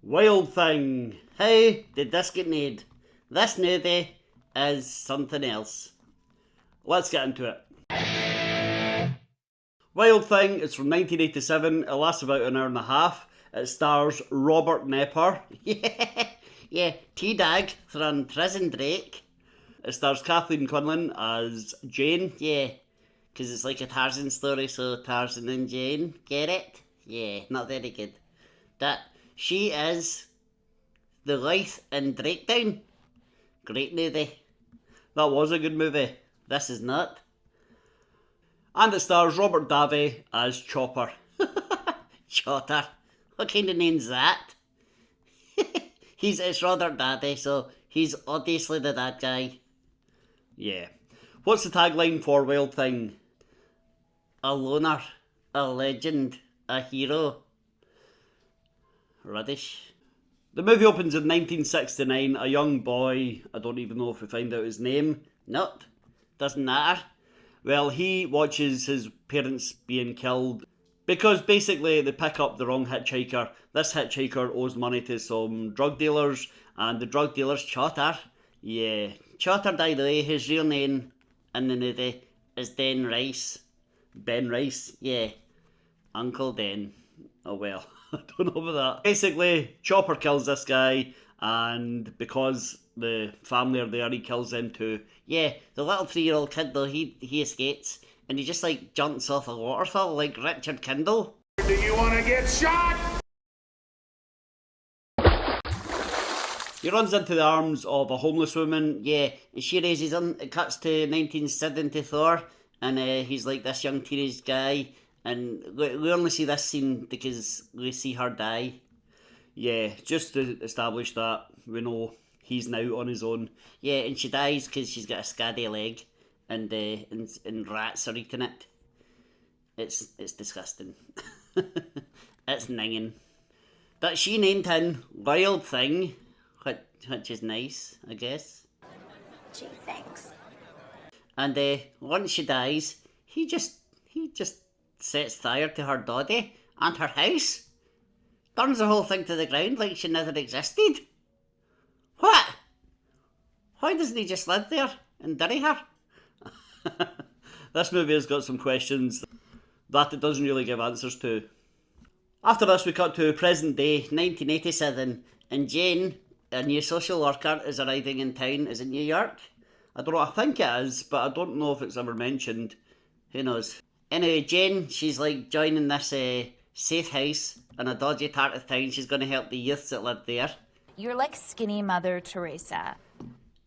Wild Thing. How did this get made? This movie is something else. Let's get into it. Wild Thing is from 1987. It lasts about an hour and a half. It stars Robert Nepper. Yeah, T-Dag from Prison Break. It stars Kathleen Quinlan as Jane. Yeah, because it's like a Tarzan story, so Tarzan and Jane. Get it? Yeah, not very good. That she is the life in Breakdown. Great movie. That was a good movie. This is not. And it stars Robert Davi as Chopper. Chotter. What kind of name's that? It's Robert Davi, so he's obviously the dad guy. Yeah. What's the tagline for Wild Thing? A loner, a legend, a hero. Rubbish. The movie opens in 1969. A young boy, I don't even know if we find out his name. Nope, doesn't matter. Well, he watches his parents being killed because basically they pick up the wrong hitchhiker. This hitchhiker owes money to some drug dealers, and the drug dealer's Chotter. Yeah, Chotter, by the way, his real name in the movie is Ben Rice. Ben Rice, yeah. Uncle Ben. Oh well, I don't know about that. Basically, Chopper kills this guy, and because the family are there, he kills them too. Yeah, the little 3-year-old kid though, he escapes, and he just like jumps off a waterfall like Richard Kendall. Do you want to get shot? He runs into the arms of a homeless woman, yeah, and she raises him. It cuts to 1974, and he's like this young teenage guy, and we only see this scene because we see her die. Yeah, just to establish that we know he's now on his own. Yeah, and she dies because she's got a scaddy leg, and rats are eating it. It's disgusting. It's ninging. But she named him Wild Thing, which is nice, I guess. Gee, thanks. And once she dies, he just sets fire to her body and her house. Burns the whole thing to the ground like she never existed. What? Why doesn't he just live there and bury her? This movie has got some questions that it doesn't really give answers to. After this, we cut to present day, 1987, and Jane, a new social worker, is arriving in town. Is it New York? I don't know, I think it is, but I don't know if it's ever mentioned. Who knows? Anyway, Jane, she's like joining this safe house in a dodgy part of town. She's going to help the youths that live there. You're like skinny Mother Teresa.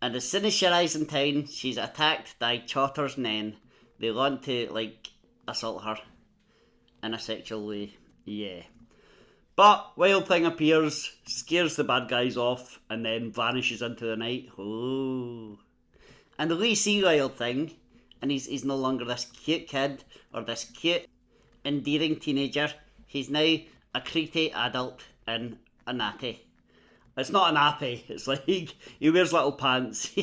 And as soon as she arrives in town, she's attacked by Chotter's men. They want to, like, assault her in a sexual way. Yeah. But Wild Thing appears, scares the bad guys off, and then vanishes into the night. Oh. And we see Wild Thing, and he's no longer this cute kid, or this cute, endearing teenager. He's now a creepy adult in a nappy. It's not a nappy, it's like he wears little pants.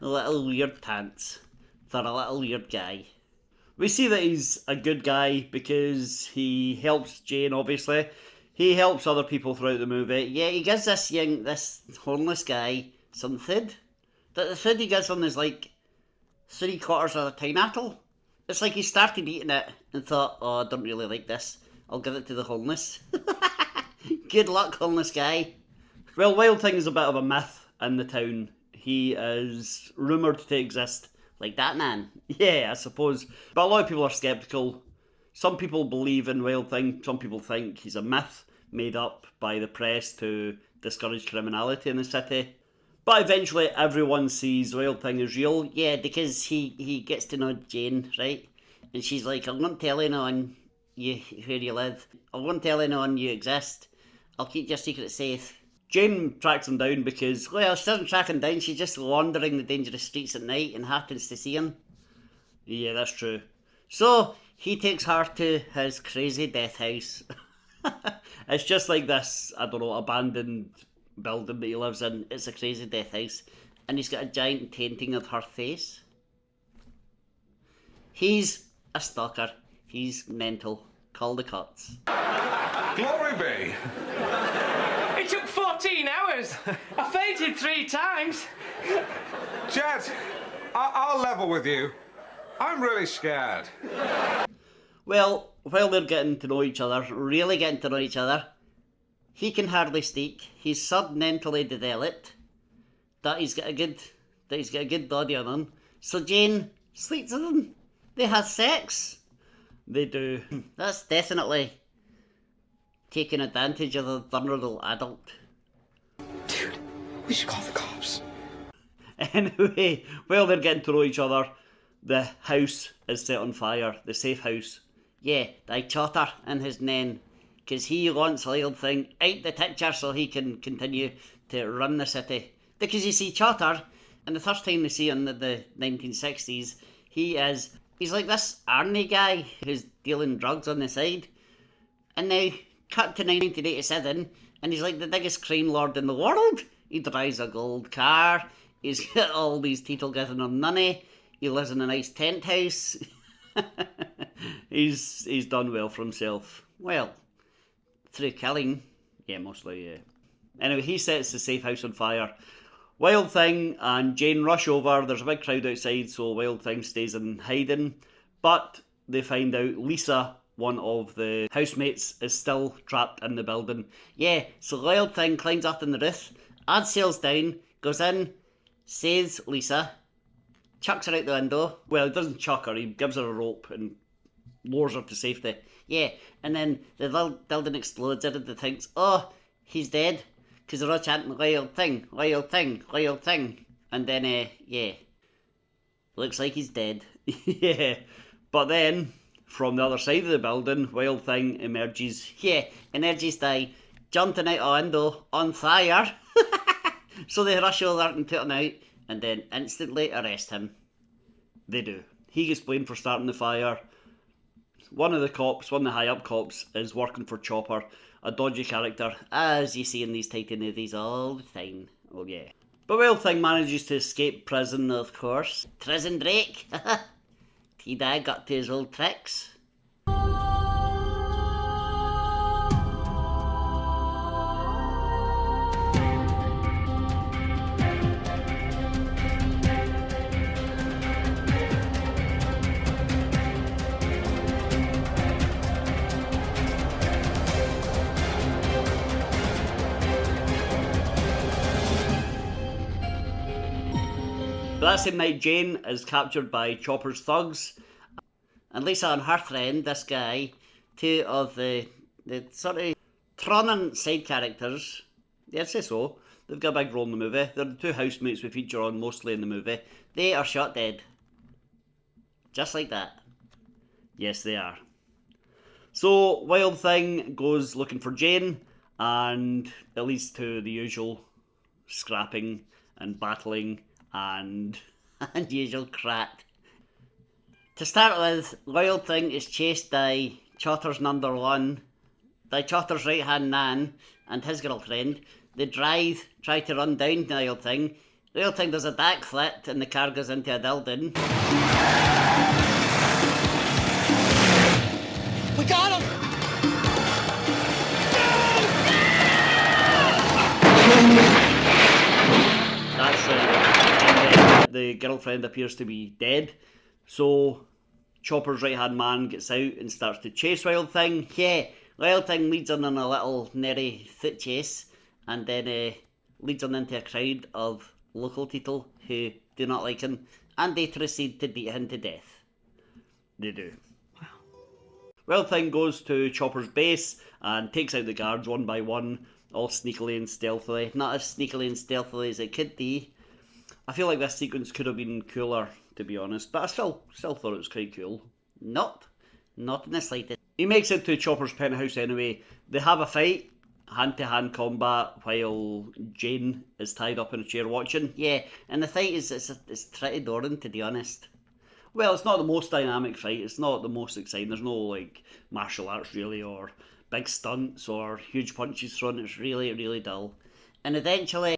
Little weird pants for a little weird guy. We see that he's a good guy because he helps Jane, obviously. He helps other people throughout the movie. Yeah, he gives this homeless guy some food. The food he gives him is like 3/4 of a pineapple. It's like he started eating it and thought, oh, I don't really like this. I'll give it to the homeless. Good luck, homeless guy. Well, Wild Thing is a bit of a myth in the town. He is rumoured to exist. Like that man. Yeah, I suppose. But a lot of people are sceptical. Some people believe in Wild Thing. Some people think he's a myth made up by the press to discourage criminality in the city. But eventually everyone sees Wild Thing is real. Yeah, because he gets to know Jane, right? And she's like, I'm not telling on you where you live. I won't tell anyone you exist. I'll keep your secret safe. Jane tracks him down because, well, she doesn't track him down, she's just wandering the dangerous streets at night and happens to see him. Yeah, that's true. So, he takes her to his crazy death house. It's just like this, I don't know, abandoned building that he lives in. It's a crazy death house. And he's got a giant painting of her face. He's a stalker. He's mental. Call the cops. Glory be. 3 times. Jet, I'll level with you. I'm really scared. Well, while they're getting to know each other, really getting to know each other, he can hardly speak. He's submentally developed. That he's got a good body on him. So Jane sleeps with him. They have sex. They do. That's definitely taking advantage of a vulnerable adult. Dude, we should call the cops. Anyway, while they're getting to know each other, the house is set on fire. The safe house. Yeah, they chatter in his nen. Because he wants a little thing out the picture so he can continue to run the city. Because you see, Chatter, and the first time they see him in the 1960s, he's like this Arnie guy who's dealing drugs on the side. And now, cut to 1987, and he's like the biggest crime lord in the world. He drives a gold car, he's got all these people giving him money, he lives in a nice tent house. He's done well for himself. Well, through killing. Yeah, mostly, yeah. Anyway, he sets the safe house on fire. Wild Thing and Jane rush over. There's a big crowd outside, so Wild Thing stays in hiding. But they find out Lisa, one of the housemates, is still trapped in the building. Yeah, so Wild Thing climbs up in the roof, adds sails down, goes in, saves Lisa, chucks her out the window. Well, he doesn't chuck her, he gives her a rope and lowers her to safety. Yeah, and then the building explodes. Everybody thinks, oh, he's dead. Because they're all chanting, Wild Thing, Wild Thing, Wild Thing. And then, yeah, looks like he's dead. Yeah, but then, from the other side of the building, Wild Thing emerges. Yeah, emerges by jumping out a window on fire. So they rush over and put him out, and then instantly arrest him. They do. He gets blamed for starting the fire. One of the high-up cops, is working for Chopper, a dodgy character, as you see in these Titan movies all the time. Oh yeah. But Wild Thing manages to escape prison, of course. Prison break! T-Dag got to his old tricks. But that same night, Jane is captured by Chopper's thugs, and Lisa and her friend, this guy, two of the sort of prominent side characters, yeah, I'd say so, they've got a big role in the movie, they're the two housemates we feature on mostly in the movie, they are shot dead. Just like that. Yes, they are. So, Wild Thing goes looking for Jane, and it leads to the usual scrapping and battling and usual crap. To start with, Wild Thing is chased by Chotter's number one, by Chotter's right hand man and his girlfriend. They try to run down Wild Thing. Wild Thing does a backflip and the car goes into a building. We got him! That's and the girlfriend appears to be dead. So Chopper's right hand man gets out and starts to chase Wild Thing. Yeah, Wild Thing leads him on a little merry foot chase, and then leads him into a crowd of local people who do not like him, and they proceed to beat him to death. They do. Wow. Wild Thing goes to Chopper's base and takes out the guards one by one, all sneakily and stealthily. Not as sneakily and stealthily as it could be. I feel like this sequence could have been cooler, to be honest, but I still thought it was quite cool. Not in the slightest. He makes it to Chopper's penthouse anyway. They have a fight, hand-to-hand combat, while Jane is tied up in a chair watching. Yeah, and the fight is pretty boring, to be honest. Well, it's not the most dynamic fight, it's not the most exciting, there's no, like, martial arts, really, or big stunts, or huge punches thrown, it's really, really dull. And eventually,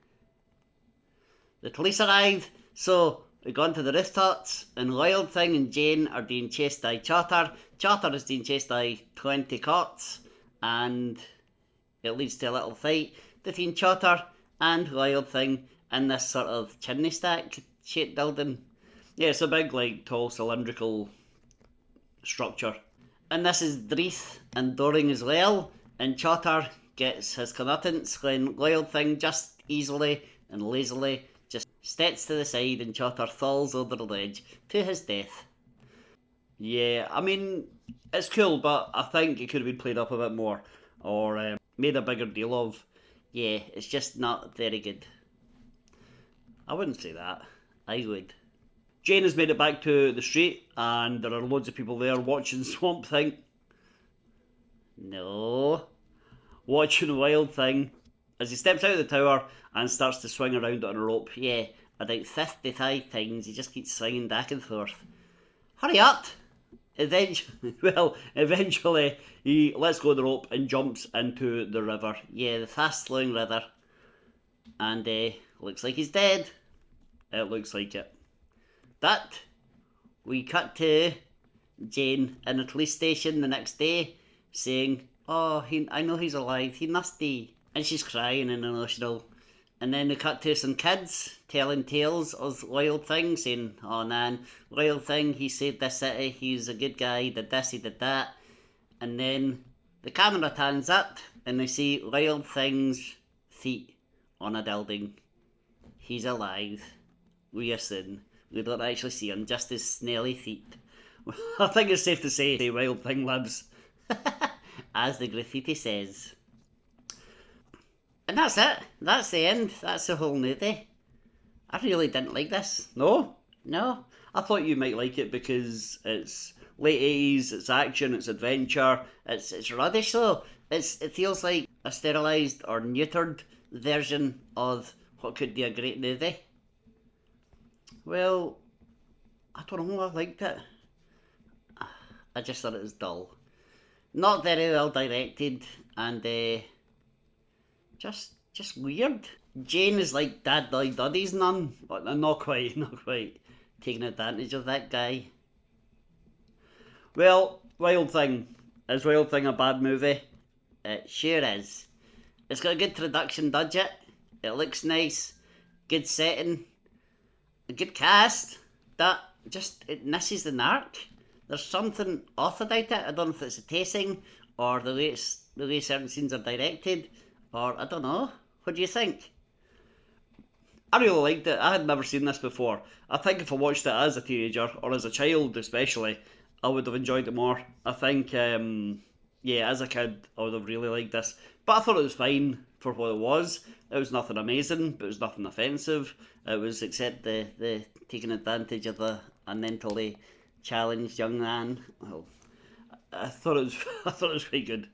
the police arrive, so we go into the rooftops, and Wild Thing and Jane are being chased by Chatter. Chatter is being chased by 20 cops, and it leads to a little fight between Chatter and Wild Thing, in this sort of chimney stack shaped building. Yeah, it's a big, like, tall cylindrical structure. And this is Dreith and Doring as well, and Chotter gets his comeuppance when Wild Thing just easily and lazily just steps to the side and Chotter falls over the ledge to his death. Yeah, I mean, it's cool, but I think it could have been played up a bit more, or made a bigger deal of. Yeah, it's just not very good. I wouldn't say that. I would. Jane has made it back to the street, and there are loads of people there watching Swamp Thing. No. Watching Wild Thing as he steps out of the tower and starts to swing around on a rope. Yeah, about 55 times. He just keeps swinging back and forth. Hurry up! Eventually, he lets go of the rope and jumps into the river. Yeah, the fast-flowing river. And looks like he's dead. It looks like it. That, we cut to Jane in a police station the next day, saying, "Oh, I know he's alive, he must be." And she's crying and emotional. And then we cut to some kids telling tales of Wild Thing, saying, "Oh man, Wild Thing, he saved this city, he's a good guy, he did this, he did that." And then the camera turns up and they see Wild Thing's feet on a building. He's alive. We assume. We don't actually see him, just his snaily feet. I think it's safe to say the Wild Thing lives. As the graffiti says. And that's it. That's the end. That's the whole movie. I really didn't like this. No? No. I thought you might like it because it's late 80s, it's action, it's adventure. It's rubbish though. It feels like a sterilised or neutered version of what could be a great movie. Well, I don't know, I liked it. I just thought it was dull. Not very well directed, and just weird. Jane is like Dad Died Duddy's nun, but not quite taking advantage of that guy. Well, Wild Thing. Is Wild Thing a bad movie? It sure is. It's got a good production budget, it looks nice, good setting, a good cast. That it misses the mark. There's something off about it. I don't know if it's the pacing or the way certain scenes are directed, or I don't know. What do you think? I really liked it. I had never seen this before. I think if I watched it as a teenager or as a child especially, I would have enjoyed it more. I think, yeah, as a kid, I would have really liked this. But I thought it was fine for what it was. It was nothing amazing, but it was nothing offensive. It was except the taking advantage of a mentally challenged young man. Well, I thought it was quite good.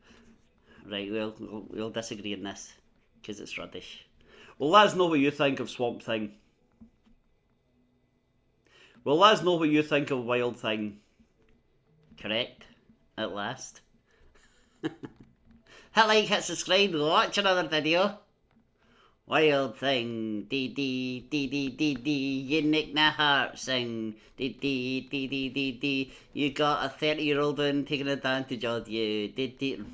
Right, we'll disagree on this because it's rubbish. Well, let us know what you think of Swamp Thing. Well, let us know what you think of Wild Thing. Correct? At last. Hit like, hit subscribe, watch another video. Wild Thing, dee dee dee dee dee dee, you nick my heart, sing, dee dee dee dee dee dee. You got a 30-year-old one taking advantage of you, dee dee.